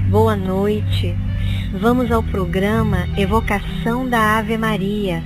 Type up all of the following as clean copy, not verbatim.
Boa noite. Vamos ao programa Evocação da Ave Maria.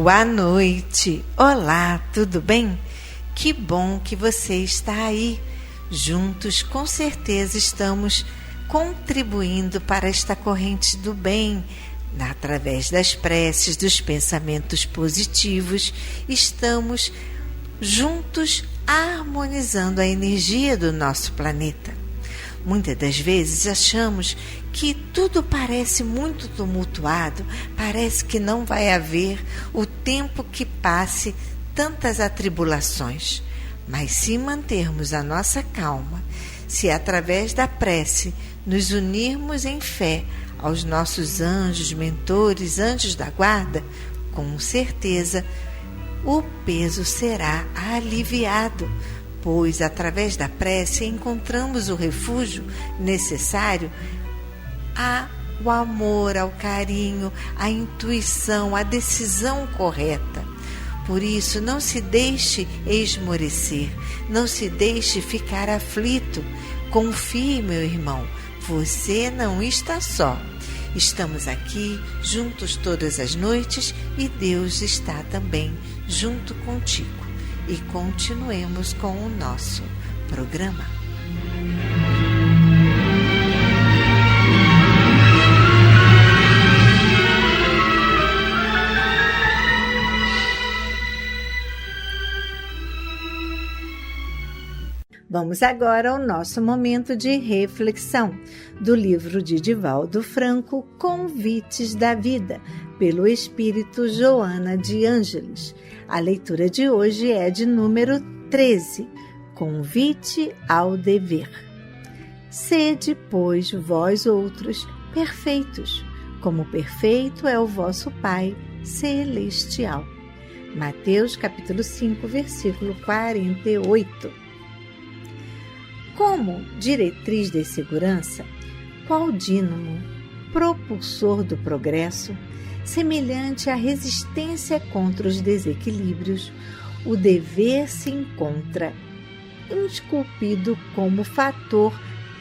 Boa noite! Olá, tudo bem? Que bom que você está aí. Juntos, com certeza, estamos contribuindo para esta corrente do bem. Através das preces, dos pensamentos positivos, estamos juntos harmonizando a energia do nosso planeta. Muitas das vezes achamos que tudo parece muito tumultuado, parece que não vai haver o tempo que passe tantas atribulações. Mas se mantermos a nossa calma, se através da prece nos unirmos em fé aos nossos anjos, mentores, anjos da guarda, com certeza o peso será aliviado, pois através da prece encontramos o refúgio necessário ao amor, ao carinho, à intuição, à decisão correta. Por isso, não se deixe esmorecer, não se deixe ficar aflito. Confie, meu irmão, você não está só. Estamos aqui juntos todas as noites e Deus está também junto contigo. E continuemos com o nosso programa. Vamos agora ao nosso momento de reflexão do livro de Divaldo Franco, Convites da Vida, pelo Espírito Joana de Ângeles. A leitura de hoje é de número 13, Convite ao Dever. Sede, pois, vós outros, perfeitos, como perfeito é o vosso Pai Celestial. Mateus capítulo 5, versículo 48. Como diretriz de segurança, qual dínamo, propulsor do progresso, semelhante à resistência contra os desequilíbrios, o dever se encontra esculpido como fator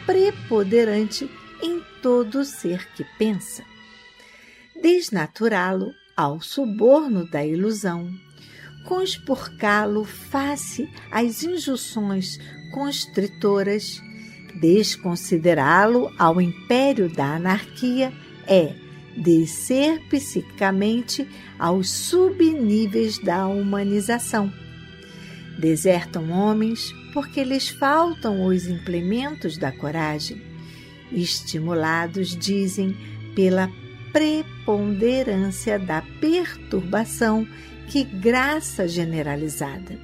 preponderante em todo ser que pensa. Desnaturá-lo ao suborno da ilusão, conspurcá-lo face às injunções constritoras, desconsiderá-lo ao império da anarquia é descer psiquicamente aos subníveis da humanização. Desertam homens porque lhes faltam os implementos da coragem. Estimulados, dizem, pela preponderância da perturbação que graça generalizada.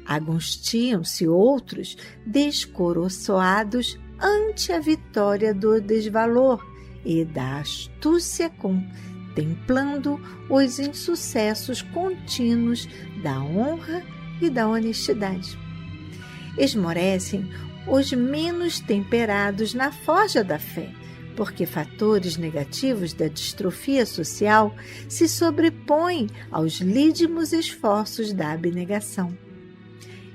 Angustiam-se outros descoroçoados ante a vitória do desvalor e da astúcia, contemplando os insucessos contínuos da honra e da honestidade. Esmorecem os menos temperados na forja da fé, porque fatores negativos da distrofia social se sobrepõem aos lídimos esforços da abnegação.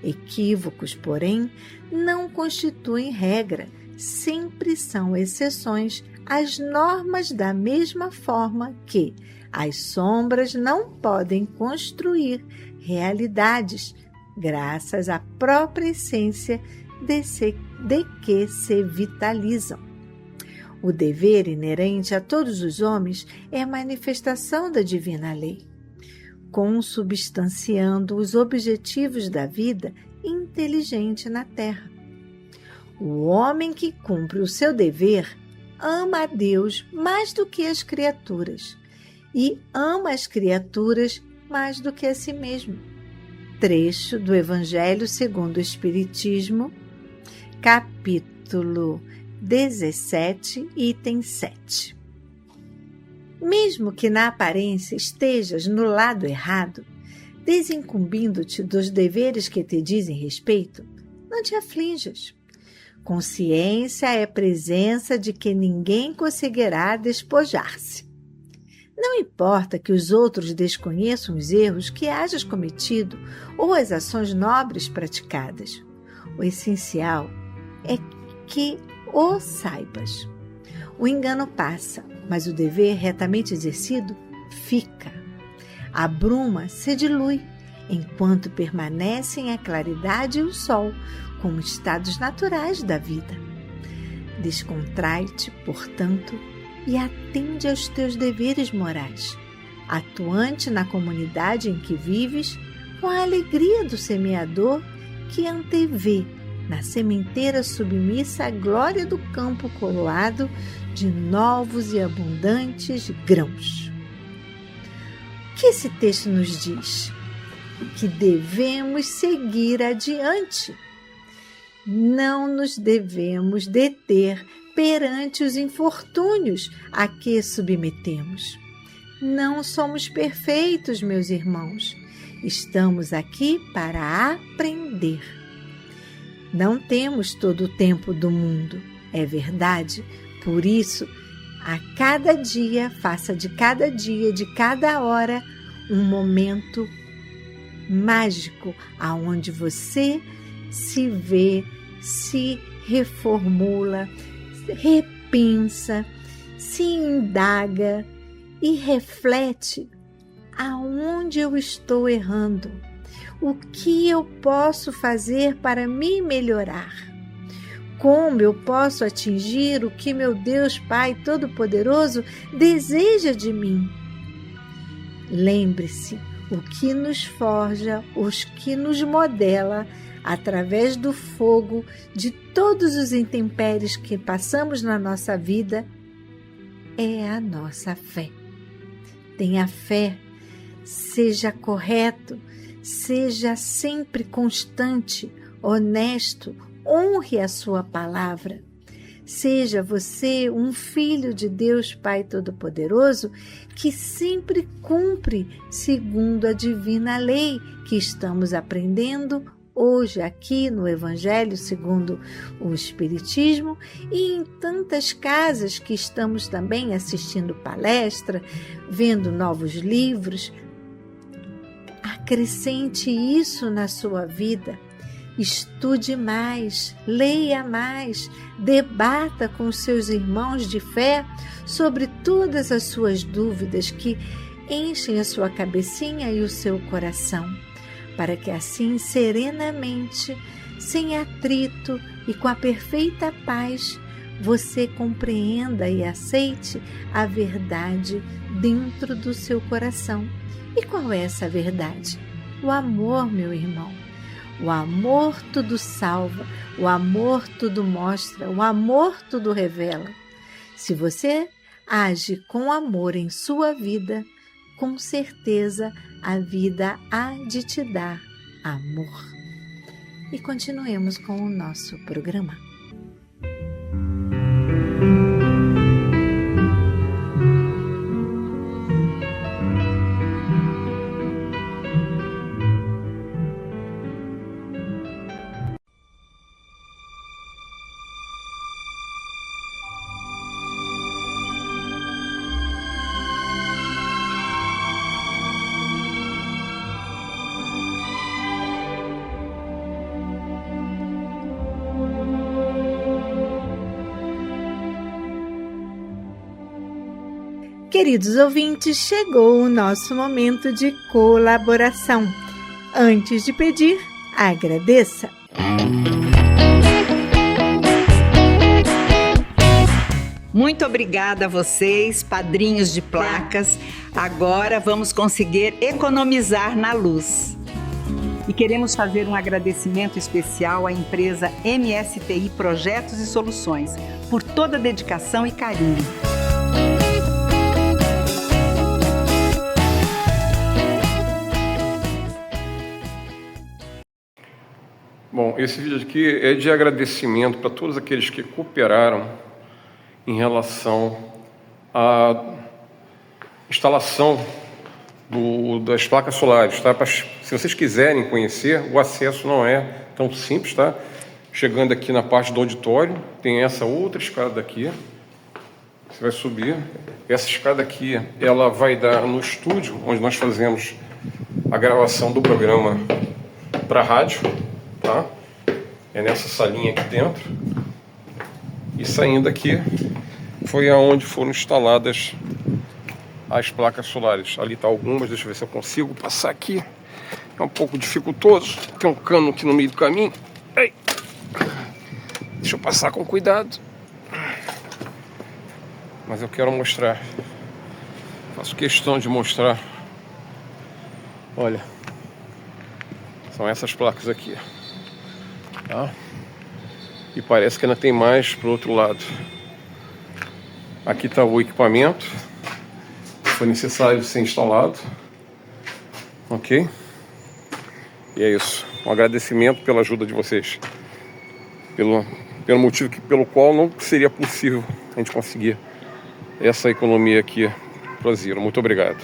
Equívocos, porém, não constituem regra, sempre são exceções às normas, da mesma forma que as sombras não podem construir realidades, graças à própria essência de que se vitalizam. O dever inerente a todos os homens é a manifestação da divina lei, consubstanciando os objetivos da vida inteligente na terra. O homem que cumpre o seu dever ama a Deus mais do que as criaturas e ama as criaturas mais do que a si mesmo. Trecho do Evangelho segundo o Espiritismo, capítulo 17, item 7. Mesmo que na aparência estejas no lado errado, desincumbindo-te dos deveres que te dizem respeito, não te aflinjas. Consciência é presença de que ninguém conseguirá despojar-se. Não importa que os outros desconheçam os erros que hajas cometido ou as ações nobres praticadas. O essencial é que o saibas. O engano passa, mas o dever retamente exercido fica. A bruma se dilui, enquanto permanecem a claridade e o sol, como estados naturais da vida. Descontrai-te, portanto, e atende aos teus deveres morais, atuante na comunidade em que vives, com a alegria do semeador que antevê, na sementeira submissa, a glória do campo coroado de novos e abundantes grãos. O que esse texto nos diz? Que devemos seguir adiante. Não nos devemos deter perante os infortúnios a que submetemos. Não somos perfeitos, meus irmãos. Estamos aqui para aprender. Não temos todo o tempo do mundo, é verdade. Por isso, a cada dia, faça de cada dia, de cada hora, um momento mágico, aonde você se vê, se reformula, repensa, se indaga e reflete aonde eu estou errando, o que eu posso fazer para me melhorar, como eu posso atingir o que meu Deus Pai Todo-Poderoso deseja de mim. Lembre-se, o que nos forja, os que nos modela, através do fogo de todos os intempéries que passamos na nossa vida, é a nossa fé. Tenha fé, seja correto, seja sempre constante, honesto, honre a sua palavra. Seja você um filho de Deus Pai Todo-Poderoso que sempre cumpre segundo a divina lei que estamos aprendendo hoje aqui no Evangelho segundo o Espiritismo e em tantas casas que estamos também assistindo palestra, vendo novos livros. Acrescente isso na sua vida. Estude mais, leia mais, debata com seus irmãos de fé sobre todas as suas dúvidas que enchem a sua cabecinha e o seu coração, para que assim, serenamente, sem atrito e com a perfeita paz, você compreenda e aceite a verdade dentro do seu coração. E qual é essa verdade? O amor, meu irmão. O amor tudo salva, o amor tudo mostra, o amor tudo revela. Se você age com amor em sua vida, com certeza a vida há de te dar amor. E continuemos com o nosso programa. Queridos ouvintes, chegou o nosso momento de colaboração. Antes de pedir, agradeça. Muito obrigada a vocês, padrinhos de placas. Agora vamos conseguir economizar na luz. E queremos fazer um agradecimento especial à empresa MSTI Projetos e Soluções por toda a dedicação e carinho. Bom, esse vídeo aqui é de agradecimento para todos aqueles que cooperaram em relação à instalação das placas solares, tá? Se vocês quiserem conhecer, o acesso não é tão simples, tá? Chegando aqui na parte do auditório, tem essa outra escada aqui. Você vai subir. Essa escada aqui, ela vai dar no estúdio, onde nós fazemos a gravação do programa para rádio, tá? É nessa salinha aqui dentro. E saindo aqui, foi aonde foram instaladas as placas solares. Ali tá algumas, deixa eu ver se eu consigo passar aqui. É um pouco dificultoso, tem um cano aqui no meio do caminho. Ei. Deixa eu passar com cuidado. Mas eu quero mostrar. Faço questão de mostrar. Olha. São essas placas aqui. Tá? E parece que ainda tem mais pro outro lado. Aqui está o equipamento. Foi necessário ser instalado. Ok? E é isso. Um agradecimento pela ajuda de vocês. Pelo motivo pelo qual não seria possível a gente conseguir essa economia aqui para Ziro. Muito obrigado.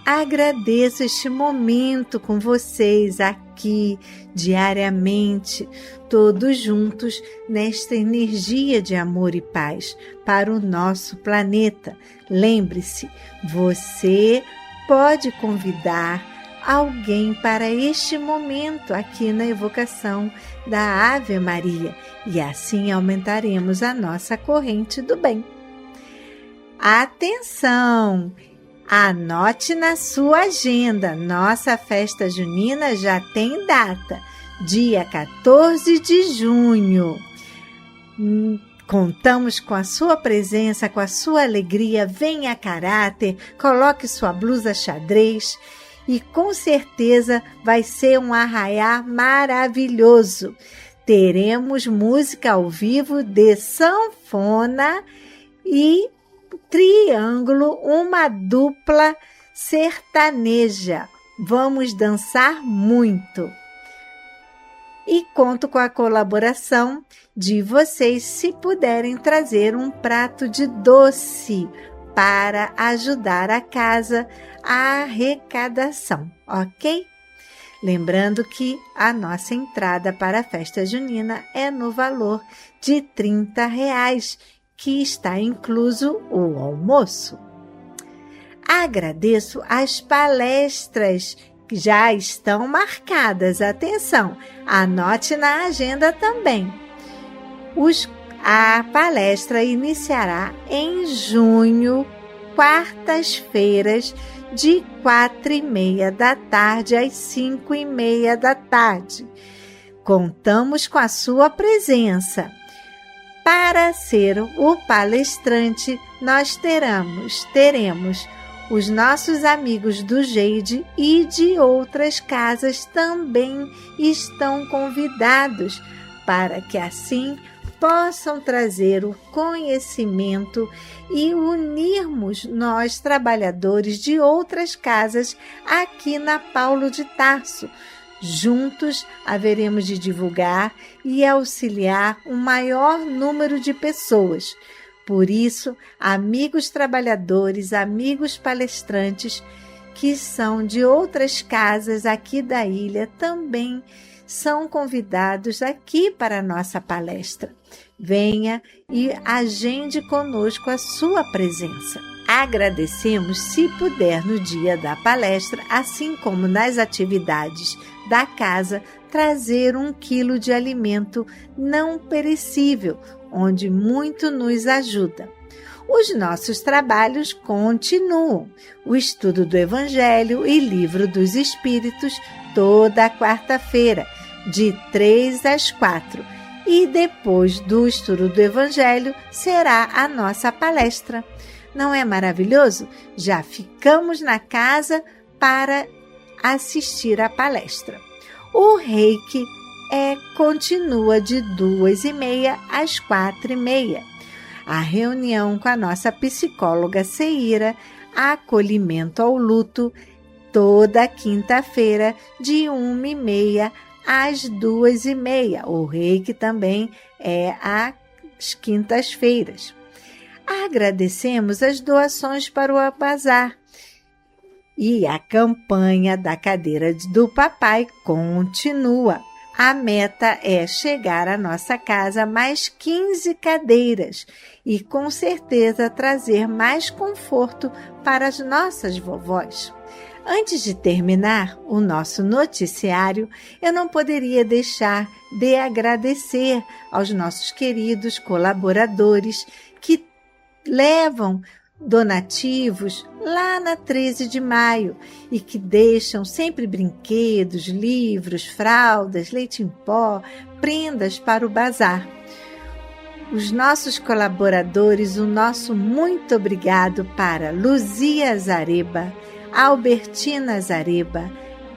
Agradeço este momento com vocês aqui diariamente, todos juntos nesta energia de amor e paz para o nosso planeta. Lembre-se, você pode convidar alguém para este momento aqui na evocação da Ave Maria e assim aumentaremos a nossa corrente do bem. Atenção! Anote na sua agenda, nossa festa junina já tem data, dia 14 de junho. Contamos com a sua presença, com a sua alegria, venha a caráter, coloque sua blusa xadrez e com certeza vai ser um arraiá maravilhoso. Teremos música ao vivo de sanfona e triângulo, uma dupla sertaneja. Vamos dançar muito. E conto com a colaboração de vocês se puderem trazer um prato de doce para ajudar a casa a arrecadação, ok? Lembrando que a nossa entrada para a festa junina é no valor de R$30, que está incluso o almoço. Agradeço as palestras que já estão marcadas. Atenção, anote na agenda também. A palestra iniciará em junho, quartas-feiras, de 4h30 da tarde às 5h30 da tarde. Contamos com a sua presença. Para ser o palestrante, nós teremos os nossos amigos do Geide e de outras casas também estão convidados para que assim possam trazer o conhecimento e unirmos nós, trabalhadores de outras casas, aqui na Paulo de Tarso. Juntos haveremos de divulgar e auxiliar um maior número de pessoas. Por isso, amigos trabalhadores, amigos palestrantes que são de outras casas aqui da ilha também são convidados aqui para a nossa palestra. Venha e agende conosco a sua presença. Agradecemos se puder no dia da palestra, assim como nas atividades da casa, trazer 1 quilo de alimento não perecível, onde muito nos ajuda. Os nossos trabalhos continuam. O estudo do Evangelho e Livro dos Espíritos, toda quarta-feira, de 3 às 4. E depois do estudo do Evangelho, será a nossa palestra. Não é maravilhoso? Já ficamos na casa para assistir à palestra. O Reiki continua de 2h30 às 4h30. A reunião com a nossa psicóloga Seira, acolhimento ao luto, toda quinta-feira, de 1h30 às 2h30. O reiki também é às quintas-feiras. Agradecemos as doações para o bazar. E a campanha da cadeira do papai continua. A meta é chegar à nossa casa mais 15 cadeiras e, com certeza, trazer mais conforto para as nossas vovós. Antes de terminar o nosso noticiário, eu não poderia deixar de agradecer aos nossos queridos colaboradores que levam donativos lá na 13 de maio e que deixam sempre brinquedos, livros, fraldas, leite em pó, prendas para o bazar. Os nossos colaboradores, o nosso muito obrigado para Luzia Zareba, Albertina Zareba,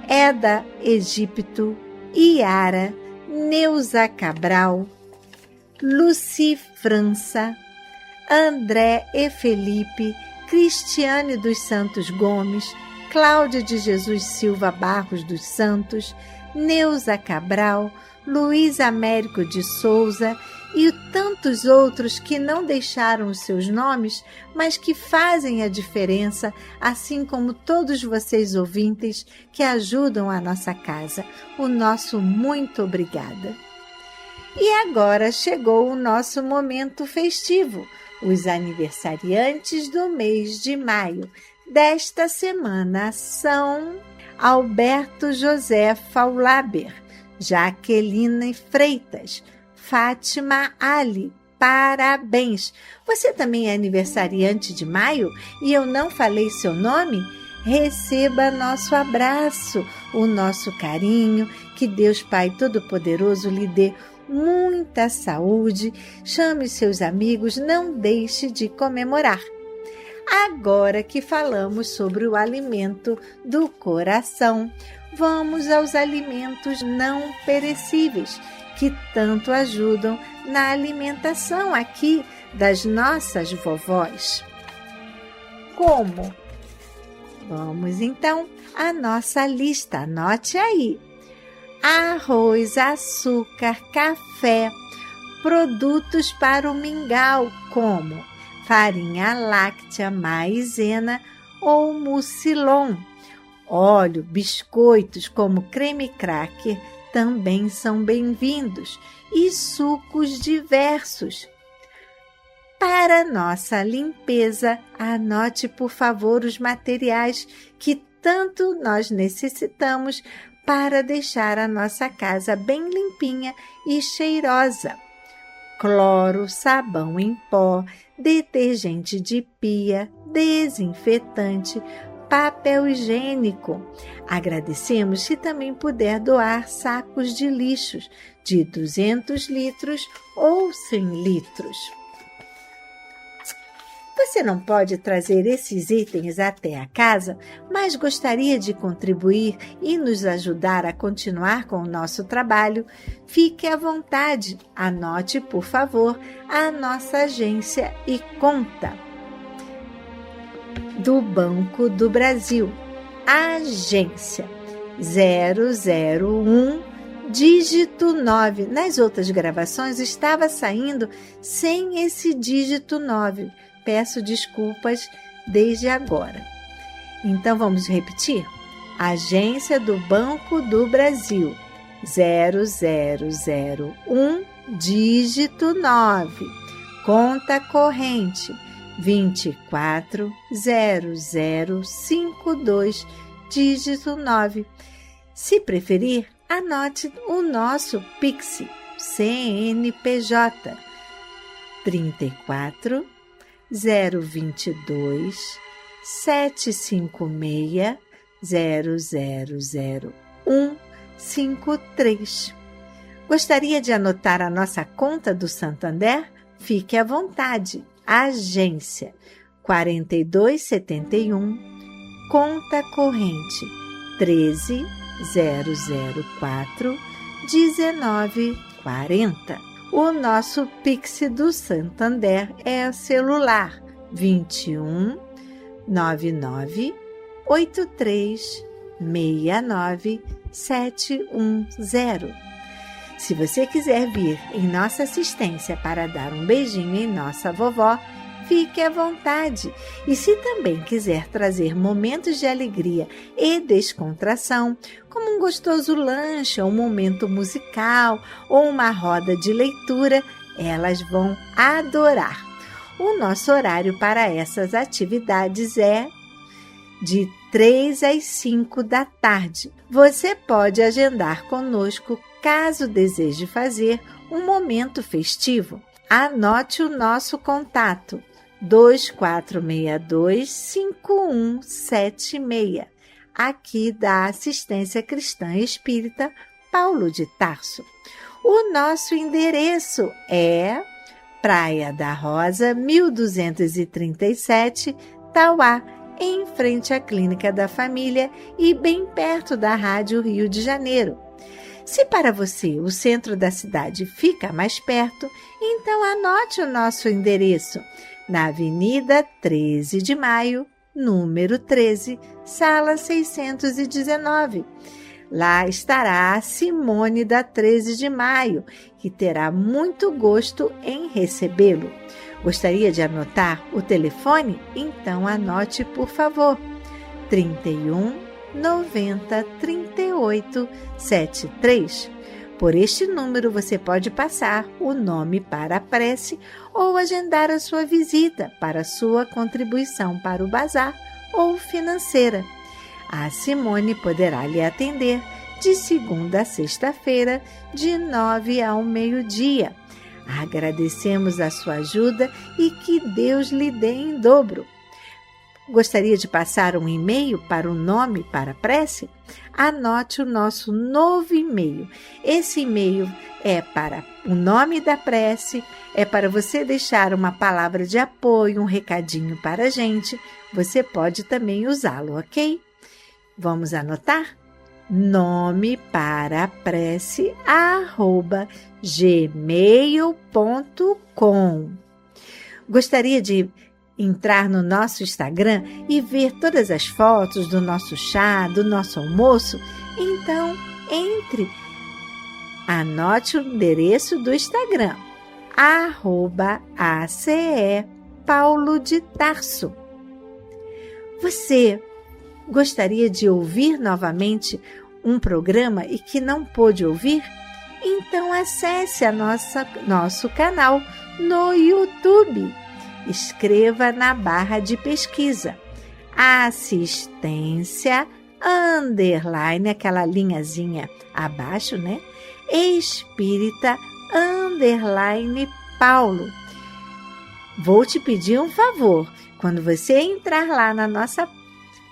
Eda Egipto, Iara, Neuza Cabral, Luci França, André e Felipe, Cristiane dos Santos Gomes, Cláudia de Jesus Silva Barros dos Santos, Neuza Cabral, Luiz Américo de Souza e tantos outros que não deixaram os seus nomes, mas que fazem a diferença, assim como todos vocês ouvintes que ajudam a nossa casa. O nosso muito obrigada. E agora chegou o nosso momento festivo. Os aniversariantes do mês de maio desta semana são Alberto José Faulaber, Jaqueline Freitas, Fátima Ali. Parabéns! Você também é aniversariante de maio e eu não falei seu nome? Receba nosso abraço, o nosso carinho, que Deus Pai Todo-Poderoso lhe dê muita saúde, chame seus amigos, não deixe de comemorar. Agora que falamos sobre o alimento do coração, vamos aos alimentos não perecíveis, que tanto ajudam na alimentação aqui das nossas vovós. Como? Vamos então à nossa lista, anote aí. Arroz, açúcar, café, produtos para o mingau, como farinha láctea, maizena ou mucilon. Óleo, biscoitos como creme cracker também são bem-vindos e sucos diversos. Para nossa limpeza, anote, por favor, os materiais que tanto nós necessitamos para deixar a nossa casa bem limpinha e cheirosa. Cloro, sabão em pó, detergente de pia, desinfetante, papel higiênico. Agradecemos se também puder doar sacos de lixos de 200 litros ou 100 litros. Você não pode trazer esses itens até a casa, mas gostaria de contribuir e nos ajudar a continuar com o nosso trabalho? Fique à vontade, anote, por favor, a nossa agência e conta. Do Banco do Brasil, agência 001, dígito 9. Nas outras gravações estava saindo sem esse dígito 9. Peço desculpas desde agora. Então vamos repetir? Agência do Banco do Brasil, 0001, dígito 9. Conta corrente, 240052, dígito 9. Se preferir, anote o nosso Pix, CNPJ, 34 022 756 000153. Gostaria de anotar a nossa conta do Santander? Fique à vontade. Agência 4271, conta corrente 13004 1940. O nosso Pix do Santander é celular 21 99 83 69 710. Se você quiser vir em nossa assistência para dar um beijinho em nossa vovó, fique à vontade. E se também quiser trazer momentos de alegria e descontração, como um gostoso lanche, um momento musical ou uma roda de leitura, elas vão adorar. O nosso horário para essas atividades é de 3 às 5 da tarde. Você pode agendar conosco caso deseje fazer um momento festivo. Anote o nosso contato 2462-5176, aqui da Assistência Cristã Espírita Paulo de Tarso. O nosso endereço é Praia da Rosa, 1237, Tauá, em frente à Clínica da Família e bem perto da Rádio Rio de Janeiro. Se para você o centro da cidade fica mais perto, então anote o nosso endereço na Avenida 13 de Maio, número 13, sala 619. Lá estará a Simone da 13 de Maio, que terá muito gosto em recebê-lo. Gostaria de anotar o telefone? Então anote, por favor. 31 90 38 73. Por este número você pode passar o nome para a prece ou agendar a sua visita para sua contribuição para o bazar ou financeira. A Simone poderá lhe atender de segunda a sexta-feira, de 9 ao meio-dia. Agradecemos a sua ajuda e que Deus lhe dê em dobro. Gostaria de passar um e-mail para o nome para a prece? Anote o nosso novo e-mail. Esse e-mail é para o nome da prece, é para você deixar uma palavra de apoio, um recadinho para a gente. Você pode também usá-lo, ok? Vamos anotar? Nome para a prece @gmail.com. Gostaria de entrar no nosso Instagram e ver todas as fotos do nosso chá, do nosso almoço? Então, entre. Anote o endereço do Instagram, @ACE Paulo de Tarso. Você gostaria de ouvir novamente um programa e que não pôde ouvir? Então acesse nosso canal no YouTube. Escreva na barra de pesquisa Assistência _ aquela linhazinha abaixo, né? Espírita _ Paulo. Vou te pedir um favor. Quando você entrar lá na nossa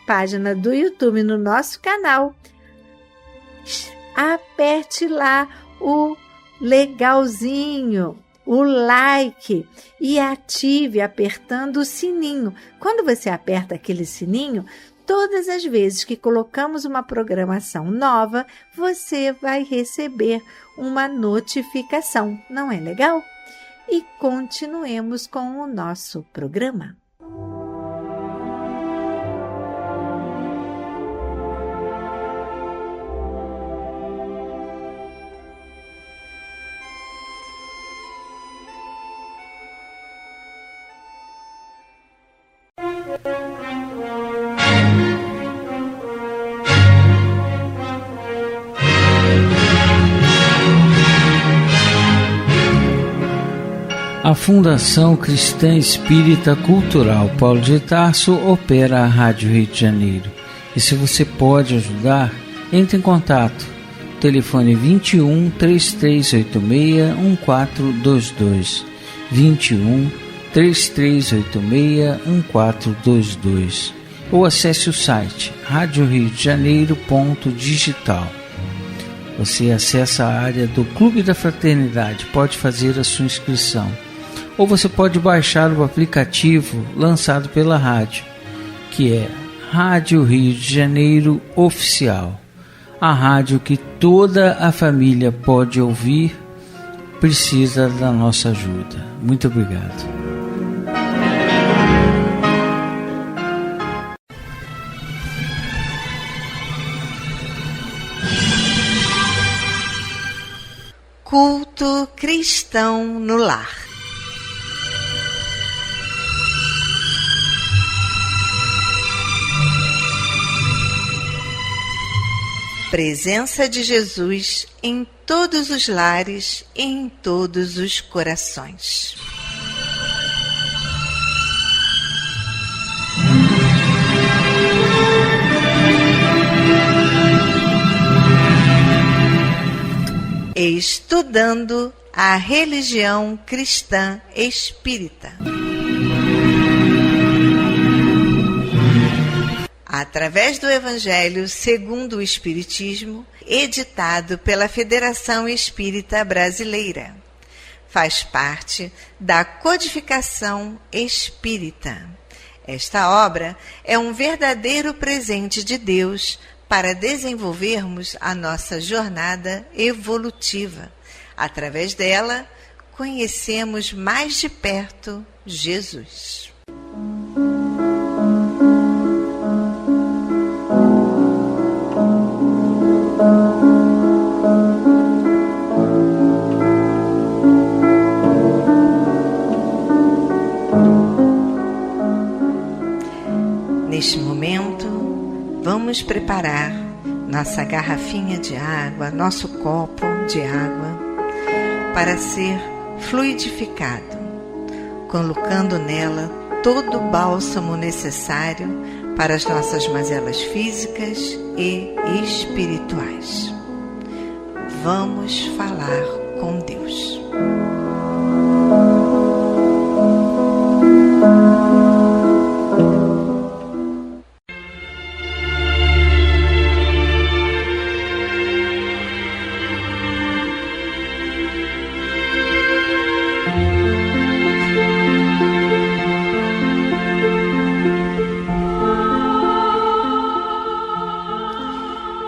página do YouTube, no nosso canal, aperte lá o legalzinho, o like, e ative apertando o sininho. Quando você aperta aquele sininho, todas as vezes que colocamos uma programação nova, você vai receber uma notificação. Não é legal? E continuemos com o nosso programa. A Fundação Cristã Espírita Cultural Paulo de Tarso opera a Rádio Rio de Janeiro. E se você pode ajudar, entre em contato. Telefone 21 3386 1422. 21 3386 1422. Ou acesse o site radioriodejaneiro.digital. Você acessa a área do Clube da Fraternidade, pode fazer a sua inscrição. Ou você pode baixar o aplicativo lançado pela rádio, que é Rádio Rio de Janeiro Oficial. A rádio que toda a família pode ouvir, precisa da nossa ajuda. Muito obrigado. Momento Cristão no Lar. Presença de Jesus em todos os lares e em todos os corações. Estudando a religião cristã espírita. Através do Evangelho segundo o Espiritismo, editado pela Federação Espírita Brasileira. Faz parte da Codificação Espírita. Esta obra é um verdadeiro presente de Deus para desenvolvermos a nossa jornada evolutiva. Através dela, conhecemos mais de perto Jesus. Neste momento, vamos preparar nossa garrafinha de água, nosso copo de água, para ser fluidificado, colocando nela todo o bálsamo necessário para as nossas mazelas físicas e espirituais. Vamos falar com Deus.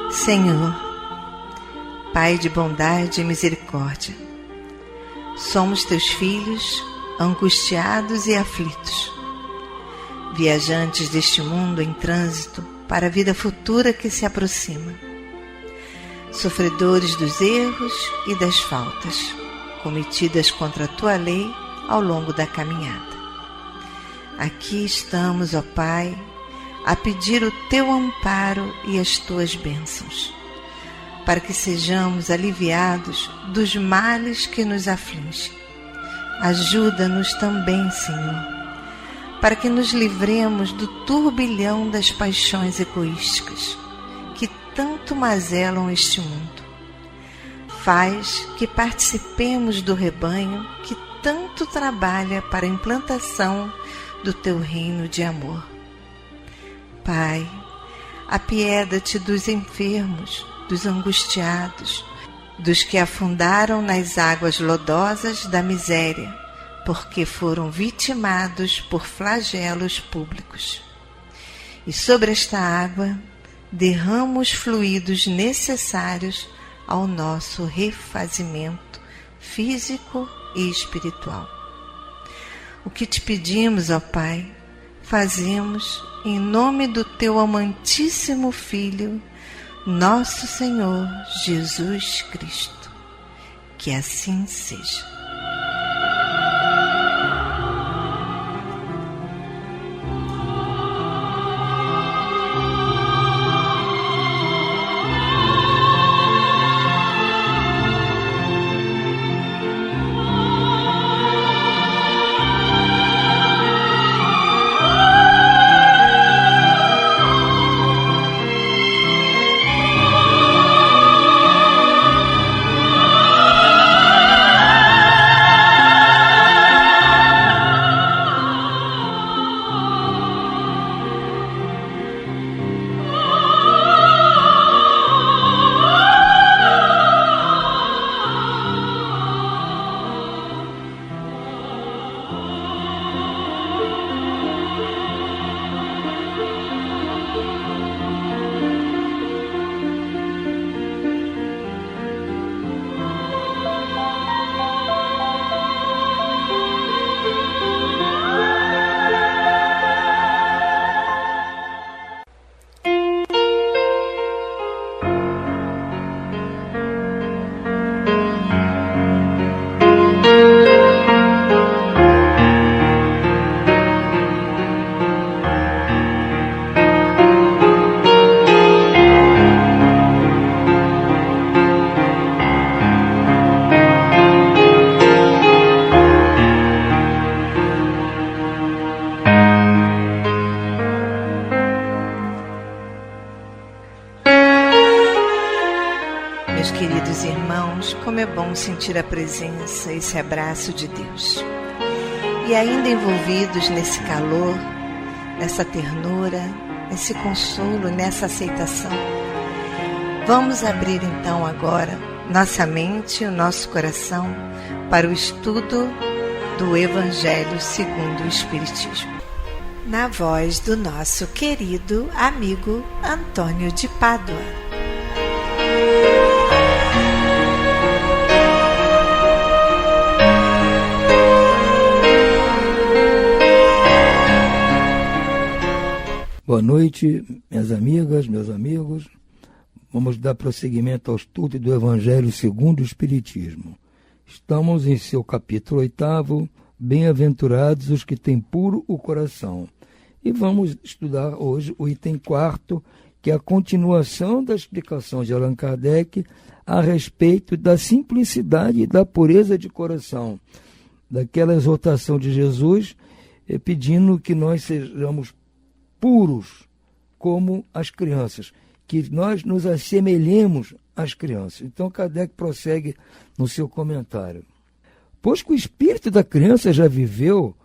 Senhor, Pai de bondade e misericórdia, somos teus filhos, angustiados e aflitos, viajantes deste mundo em trânsito para a vida futura que se aproxima, sofredores dos erros e das faltas cometidas contra a tua lei ao longo da caminhada. Aqui estamos, ó Pai, a pedir o teu amparo e as tuas bênçãos, para que sejamos aliviados dos males que nos afligem. Ajuda-nos também, Senhor, para que nos livremos do turbilhão das paixões egoísticas que tanto mazelam este mundo. Faz que participemos do rebanho que tanto trabalha para a implantação do teu reino de amor. Pai, apieda-te dos enfermos, dos angustiados, dos que afundaram nas águas lodosas da miséria, porque foram vitimados por flagelos públicos. E sobre esta água derrama os fluidos necessários ao nosso refazimento físico e espiritual. O que te pedimos, ó Pai, fazemos em nome do teu amantíssimo Filho, nosso Senhor Jesus Cristo. Que assim seja. bom sentir a presença, esse abraço de Deus. E ainda envolvidos nesse calor, nessa ternura, nesse consolo, nessa aceitação, vamos abrir então agora nossa mente, o nosso coração para o estudo do Evangelho segundo o Espiritismo, na voz do nosso querido amigo Antônio de Pádua. Boa noite, minhas amigas, meus amigos. Vamos dar prosseguimento ao estudo do Evangelho segundo o Espiritismo. Estamos em seu capítulo 8º, Bem-aventurados os que têm puro o coração. E vamos estudar hoje o item 4º, que é a continuação da explicação de Allan Kardec a respeito da simplicidade e da pureza de coração, daquela exortação de Jesus pedindo que nós sejamos puros como as crianças, que nós nos assemelhemos às crianças. Então Kardec prossegue no seu comentário. Pois que o espírito da criança já viveu,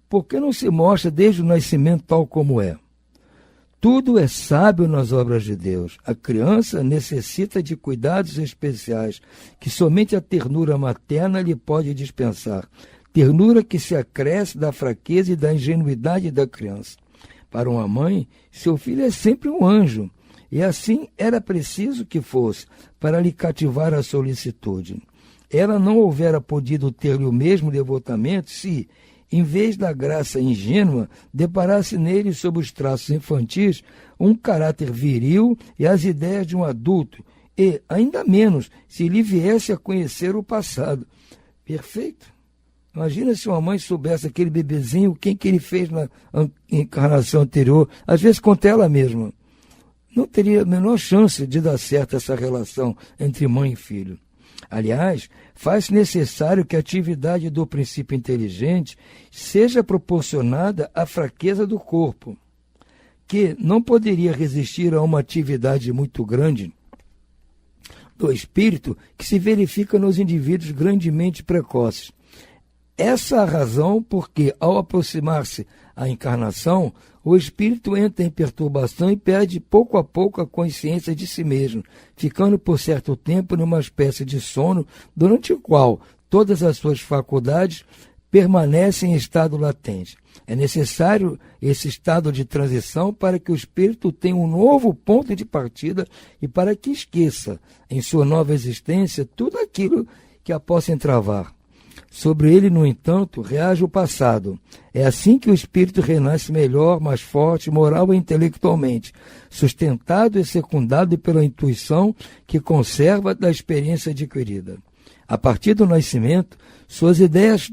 por que não se mostra desde o nascimento tal como é? Tudo é sábio nas obras de Deus. A criança necessita de cuidados especiais que somente a ternura materna lhe pode dispensar. Ternura que se acresce da fraqueza e da ingenuidade da criança. Para uma mãe, seu filho é sempre um anjo, e assim era preciso que fosse, para lhe cativar a solicitude. Ela não houvera podido ter-lhe o mesmo devotamento se, em vez da graça ingênua, deparasse nele, sob os traços infantis, um caráter viril e as ideias de um adulto, e, ainda menos, se lhe viesse a conhecer o passado. Perfeito. Imagina se uma mãe soubesse aquele bebezinho, quem que ele fez na encarnação anterior, às vezes contra ela mesma. Não teria a menor chance de dar certo essa relação entre mãe e filho. Aliás, faz necessário que a atividade do princípio inteligente seja proporcionada à fraqueza do corpo, que não poderia resistir a uma atividade muito grande do espírito que se verifica nos indivíduos grandemente precoces. Essa é a razão porque, ao aproximar-se à encarnação, o espírito entra em perturbação e perde pouco a pouco a consciência de si mesmo, ficando por certo tempo numa espécie de sono, durante o qual todas as suas faculdades permanecem em estado latente. É necessário esse estado de transição para que o espírito tenha um novo ponto de partida e para que esqueça, em sua nova existência, tudo aquilo que a possa entravar. Sobre ele, no entanto, reage o passado. É assim que o espírito renasce melhor, mais forte, moral e intelectualmente, sustentado e secundado pela intuição que conserva da experiência adquirida. A partir do nascimento, suas ideias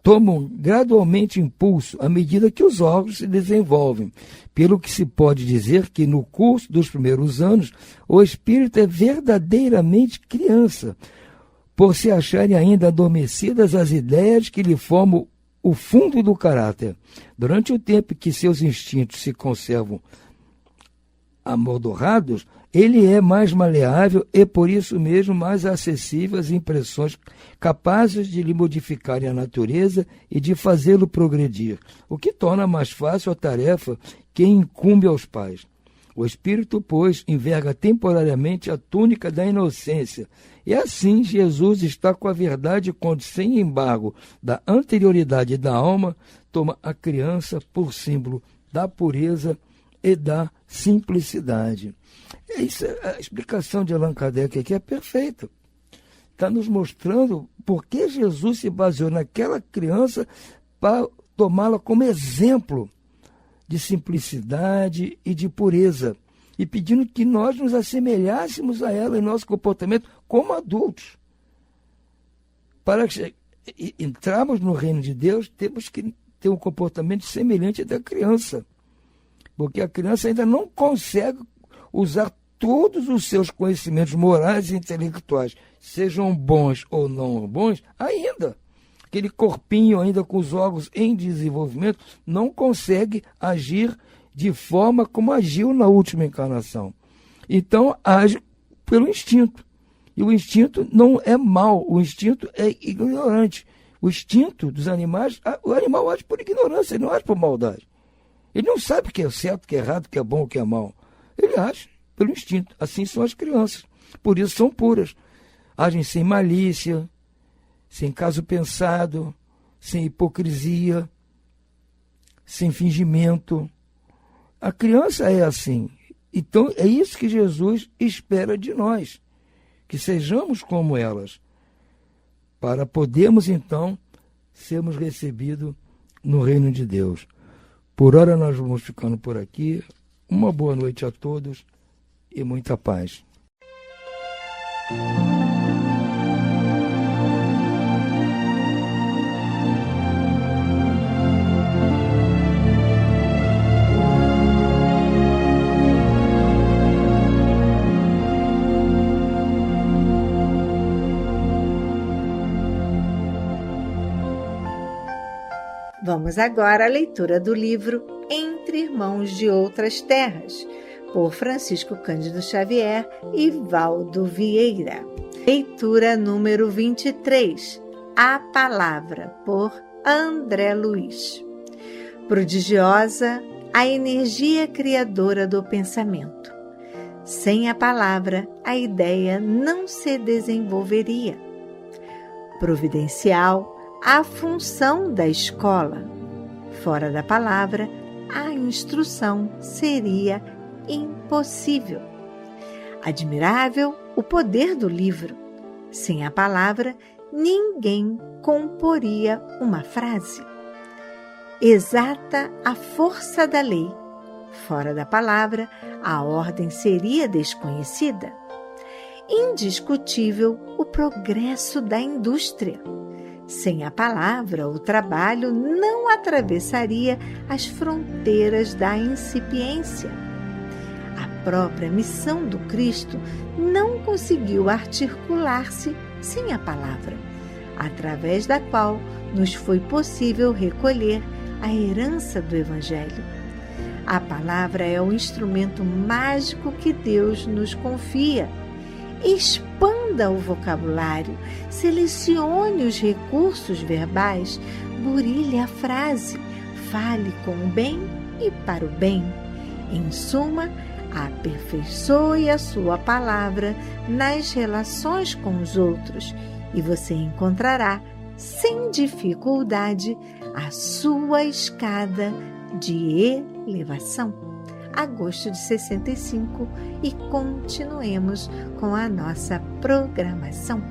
tomam gradualmente impulso à medida que os órgãos se desenvolvem, pelo que se pode dizer que, no curso dos primeiros anos, o espírito é verdadeiramente criança, por se acharem ainda adormecidas as ideias que lhe formam o fundo do caráter. Durante o tempo que seus instintos se conservam amodorrados, ele é mais maleável e, por isso mesmo, mais acessível às impressões capazes de lhe modificarem a natureza e de fazê-lo progredir, o que torna mais fácil a tarefa que incumbe aos pais. O espírito, pois, enverga temporariamente a túnica da inocência, e assim Jesus está com a verdade quando, sem embargo da anterioridade da alma, toma a criança por símbolo da pureza e da simplicidade. A explicação de Allan Kardec aqui é perfeita. Está nos mostrando por que Jesus se baseou naquela criança para tomá-la como exemplo de simplicidade e de pureza, e pedindo que nós nos assemelhássemos a ela em nosso comportamento como adultos. Para entrarmos no reino de Deus, temos que ter um comportamento semelhante ao da criança, porque a criança ainda não consegue usar todos os seus conhecimentos morais e intelectuais, sejam bons ou não bons, ainda. Aquele corpinho ainda com os órgãos em desenvolvimento não consegue agir de forma como agiu na última encarnação. Então age pelo instinto. E o instinto não é mau, o instinto é ignorante. O instinto dos animais, o animal age por ignorância, ele não age por maldade. Ele não sabe o que é certo, o que é errado, o que é bom, o que é mal. Ele age pelo instinto. Assim são as crianças. Por isso são puras. Agem sem malícia, sem caso pensado, sem hipocrisia, sem fingimento. A criança é assim. Então é isso que Jesus espera de nós, que sejamos como elas, para podermos então sermos recebidos no reino de Deus. Por hora nós vamos ficando por aqui. Uma boa noite a todos e muita paz. Vamos agora à leitura do livro Entre Irmãos de Outras Terras, por Francisco Cândido Xavier e Valdo Vieira. Leitura número 23, A Palavra, por André Luiz. Prodigiosa a energia criadora do pensamento. Sem a palavra, a ideia não se desenvolveria. Providencial a função da escola. Fora da palavra, a instrução seria impossível. Admirável o poder do livro. Sem a palavra, ninguém comporia uma frase. Exata a força da lei. Fora da palavra, a ordem seria desconhecida. Indiscutível o progresso da indústria. Sem a palavra, o trabalho não atravessaria as fronteiras da incipiência. A própria missão do Cristo não conseguiu articular-se sem a palavra, através da qual nos foi possível recolher a herança do Evangelho. A palavra é o instrumento mágico que Deus nos confia. Expanda o vocabulário, selecione os recursos verbais, burilhe a frase, fale com o bem e para o bem. Em suma, aperfeiçoe a sua palavra nas relações com os outros e você encontrará, sem dificuldade, a sua escada de elevação. Agosto de 65, e continuemos com a nossa programação.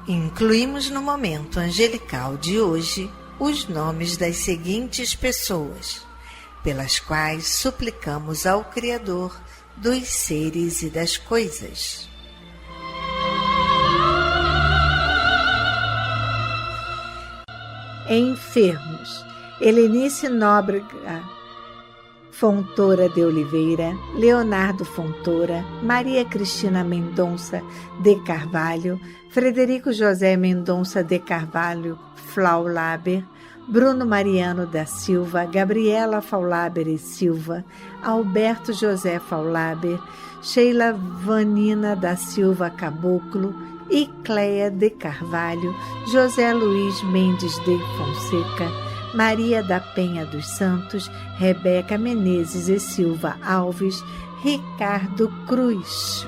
Incluímos no momento angelical de hoje os nomes das seguintes pessoas, pelas quais suplicamos ao Criador dos seres e das coisas. Enfermos: Helenice Nóbrega Fontoura de Oliveira, Leonardo Fontoura, Maria Cristina Mendonça de Carvalho, Frederico José Mendonça de Carvalho Faulaber, Bruno Mariano da Silva, Gabriela Faulaber e Silva, Alberto José Faulaber, Sheila Vanina da Silva Caboclo, Icléia de Carvalho, José Luiz Mendes de Fonseca, Maria da Penha dos Santos, Rebeca Menezes e Silva Alves, Ricardo Cruz,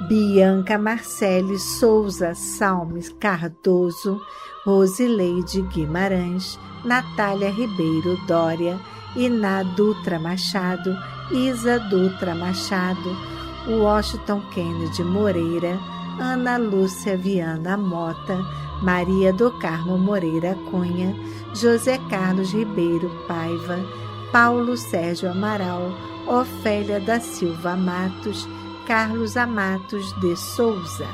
Bianca Marcele Souza Salmes Cardoso, Rosileide Guimarães, Natália Ribeiro Dória, Iná Dutra Machado, Isa Dutra Machado, Washington Kennedy Moreira, Ana Lúcia Viana Mota, Maria do Carmo Moreira Cunha, José Carlos Ribeiro Paiva, Paulo Sérgio Amaral, Ofélia da Silva Matos, Carlos Amatos de Souza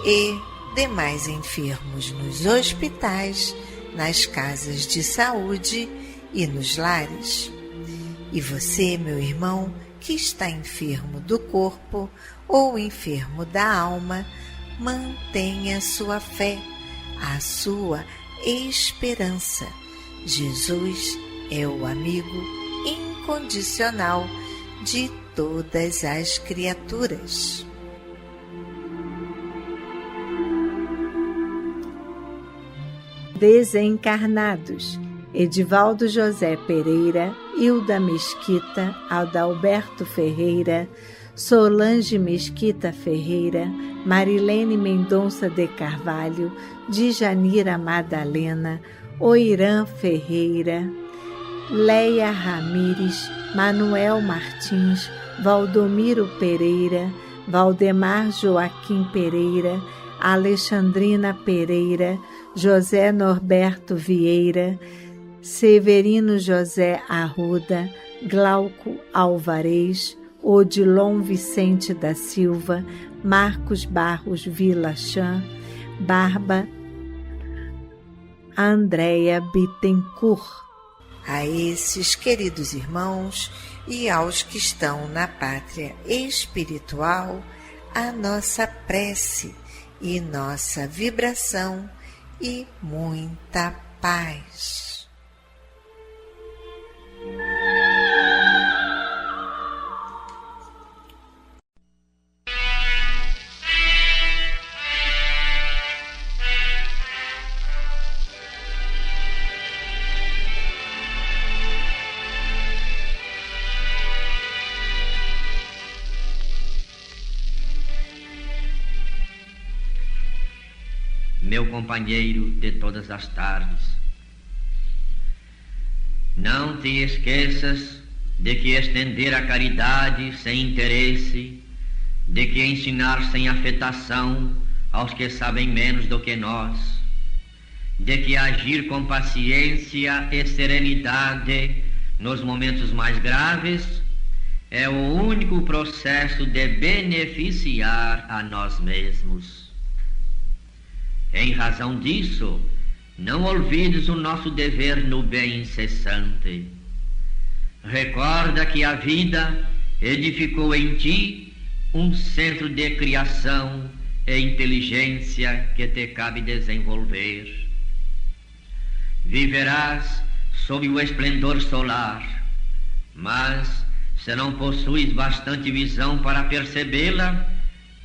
e demais enfermos nos hospitais, nas casas de saúde e nos lares. E você, meu irmão, que está enfermo do corpo ou enfermo da alma, mantenha sua fé, a sua esperança. Jesus é o amigo incondicional de todas as criaturas. Desencarnados: Edivaldo José Pereira, Hilda Mesquita, Adalberto Ferreira, Solange Mesquita Ferreira, Marilene Mendonça de Carvalho, Djanira Madalena, Oirã Ferreira, Leia Ramires, Manuel Martins, Valdomiro Pereira, Valdemar Joaquim Pereira, Alexandrina Pereira, José Norberto Vieira, Severino José Arruda, Glauco Alvarez, Odilon Vicente da Silva, Marcos Barros Vilachan, Barba Andréia Bittencourt. A esses queridos irmãos e aos que estão na pátria espiritual, a nossa prece e nossa vibração e muita paz. Meu companheiro de todas as tardes, não te esqueças de que estender a caridade sem interesse, de que ensinar sem afetação aos que sabem menos do que nós, de que agir com paciência e serenidade nos momentos mais graves é o único processo de beneficiar a nós mesmos. Em razão disso, não olvides o nosso dever no bem incessante. Recorda que a vida edificou em ti um centro de criação e inteligência que te cabe desenvolver. Viverás sob o esplendor solar, mas se não possuis bastante visão para percebê-la,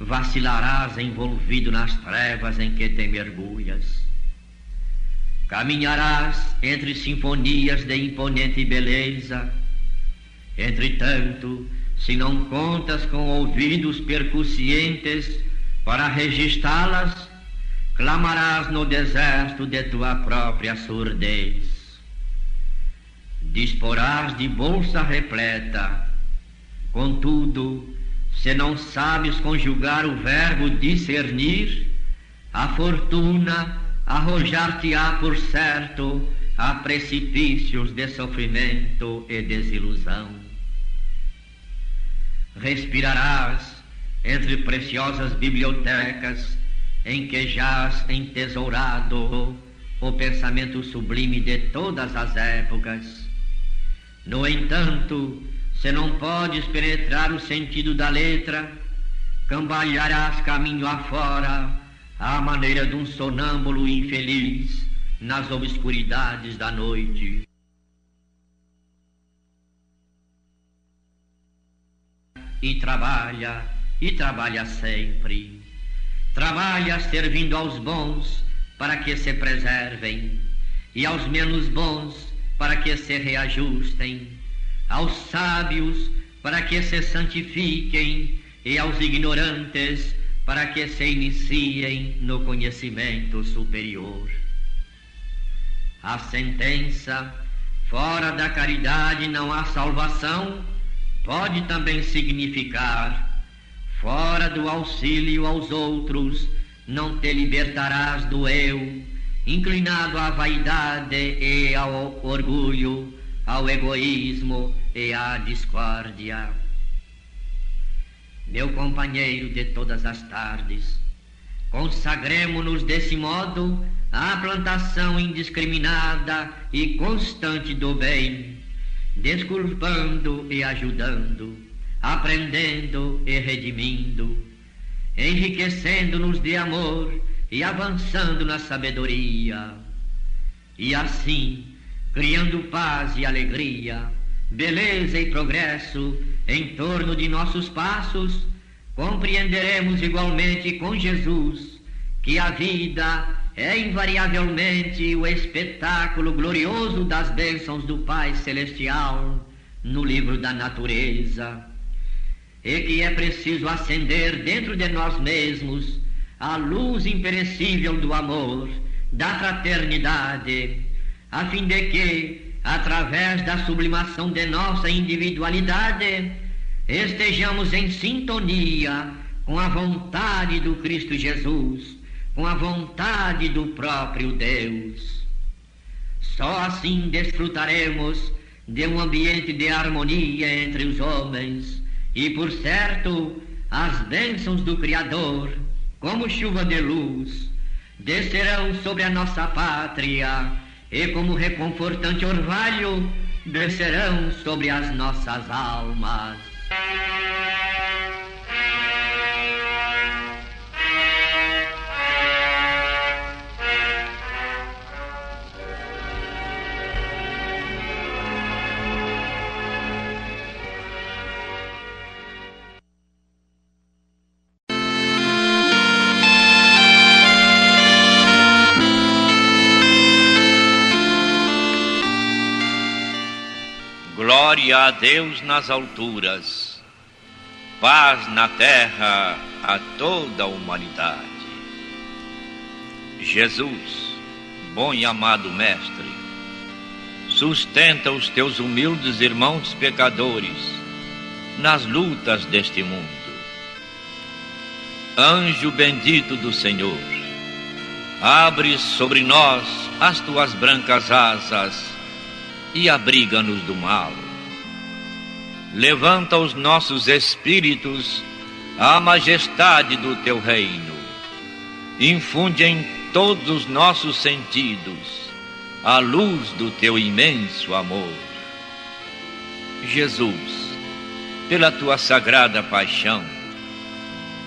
vacilarás envolvido nas trevas em que te mergulhas. Caminharás entre sinfonias de imponente beleza. Entretanto, se não contas com ouvidos percussientes para registrá-las, clamarás no deserto de tua própria surdez. Disporás de bolsa repleta, contudo, se não sabes conjugar o verbo discernir, a fortuna arrojar-te-á, por certo, a precipícios de sofrimento e desilusão. Respirarás entre preciosas bibliotecas em que jaz entesourado o pensamento sublime de todas as épocas. No entanto, se não podes penetrar o sentido da letra, cambalharás caminho afora, à maneira de um sonâmbulo infeliz, nas obscuridades da noite. E trabalha sempre. Trabalha servindo aos bons para que se preservem, e aos menos bons para que se reajustem, aos sábios para que se santifiquem e aos ignorantes para que se iniciem no conhecimento superior. A sentença, fora da caridade não há salvação, pode também significar, fora do auxílio aos outros, não te libertarás do eu, inclinado à vaidade e ao orgulho, ao egoísmo e à discórdia. Meu companheiro de todas as tardes, Consagremo-nos desse modo à plantação indiscriminada e constante do bem, desculpando e ajudando, aprendendo e redimindo, enriquecendo-nos de amor e avançando na sabedoria. E assim, criando paz e alegria, beleza e progresso em torno de nossos passos, compreenderemos igualmente com Jesus que a vida é invariavelmente o espetáculo glorioso das bênçãos do Pai Celestial no livro da natureza, e que é preciso acender dentro de nós mesmos a luz imperecível do amor, da fraternidade, a fim de que, através da sublimação de nossa individualidade, estejamos em sintonia com a vontade do Cristo Jesus, com a vontade do próprio Deus. Só assim desfrutaremos de um ambiente de harmonia entre os homens e, por certo, as bênçãos do Criador, como chuva de luz, descerão sobre a nossa pátria e, como reconfortante orvalho, descerão sobre as nossas almas. Glória a Deus nas alturas, paz na terra a toda a humanidade. Jesus, bom e amado Mestre, sustenta os teus humildes irmãos pecadores nas lutas deste mundo. Anjo bendito do Senhor, abre sobre nós as tuas brancas asas e abriga-nos do mal. Levanta os nossos espíritos à majestade do teu reino. Infunde em todos os nossos sentidos a luz do teu imenso amor. Jesus, pela tua sagrada paixão,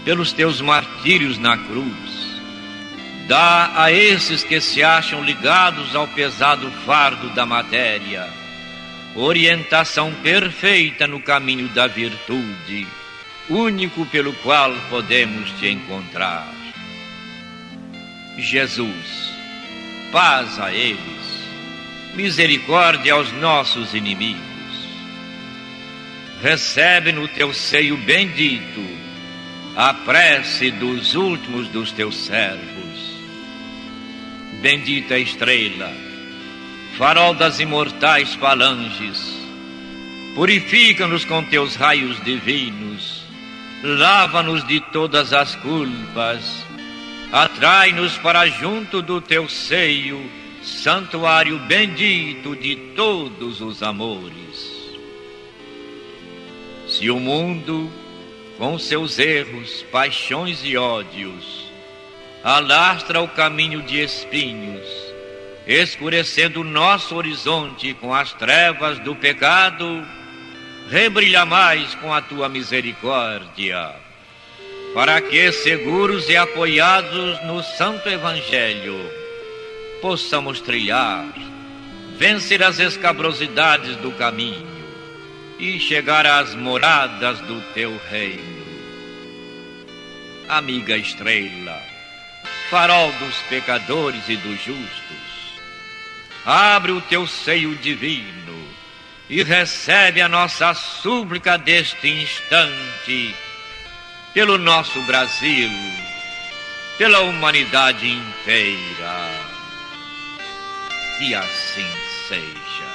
pelos teus martírios na cruz, dá a esses que se acham ligados ao pesado fardo da matéria orientação perfeita no caminho da virtude, único pelo qual podemos te encontrar. Jesus, paz a eles, misericórdia aos nossos inimigos. Recebe no teu seio bendito a prece dos últimos dos teus servos. Bendita estrela, farol das imortais falanges, purifica-nos com teus raios divinos, lava-nos de todas as culpas, atrai-nos para junto do teu seio, santuário bendito de todos os amores. Se o mundo, com seus erros, paixões e ódios, alastra o caminho de espinhos, escurecendo o nosso horizonte com as trevas do pecado, rebrilha mais com a tua misericórdia, para que, seguros e apoiados no Santo Evangelho, possamos trilhar, vencer as escabrosidades do caminho e chegar às moradas do teu reino. Amiga estrela, farol dos pecadores e dos justos, abre o teu seio divino e recebe a nossa súplica deste instante pelo nosso Brasil, pela humanidade inteira. E assim seja.